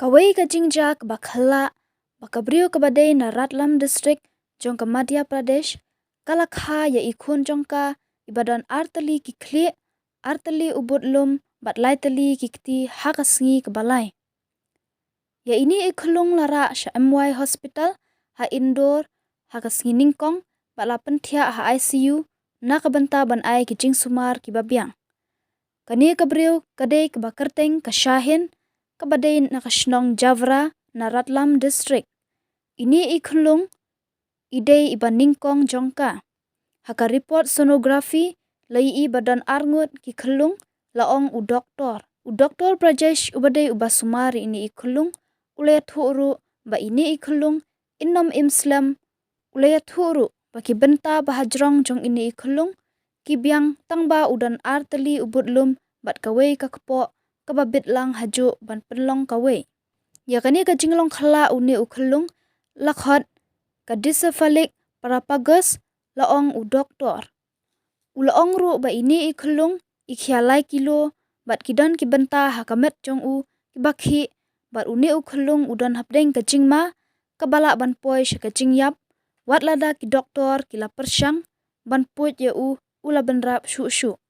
Kawai ka jingjak bakhala bakabriu ka badai na Ratlam district jong ka Madhya Pradesh kalakha ya ikhun jong ka ibadan artali ki kli artali ubudlum batlai tali ki kti hakasngi ka balai. Ya ini ikhlung lara sha MY hospital ha indoor hakasngi ningkong batla pentia ha ICU na kabenta ban ai ki jing sumar ki babiang. Kani kabriu kadai ka bakerteng ka Shahin kabadai na kashnong Javra na Ratlam district. Ini ikhlung idei iban ningkong jongka. Haka report sonografi lai i badan arngut ki khlung laong u doktor. U doktor Prajesh ubadai ubasumari ini ikhlung ulaya thuru ba ini ikhlung innom imslam ulaya thuru baki benta bahajrong jong ini ikhlung kibyang tangba udan artali ubudlum bat kawai kakpo kababit lang haju ban penlong kawai. Ya kani ka jinglong khala uni ukhlung lakhot ka disafalik parapagus laong u doktor. Ulaong ru ba ini ikhlung ikhialai kilo bat kidan ki benta hakamet jong u kibakhi bat uni ukhlung udan hapdeng ka jingma kabala ban poi ka jingyap wat lada ki doktor kila persyang ban puj ya u ula benrap shu shu.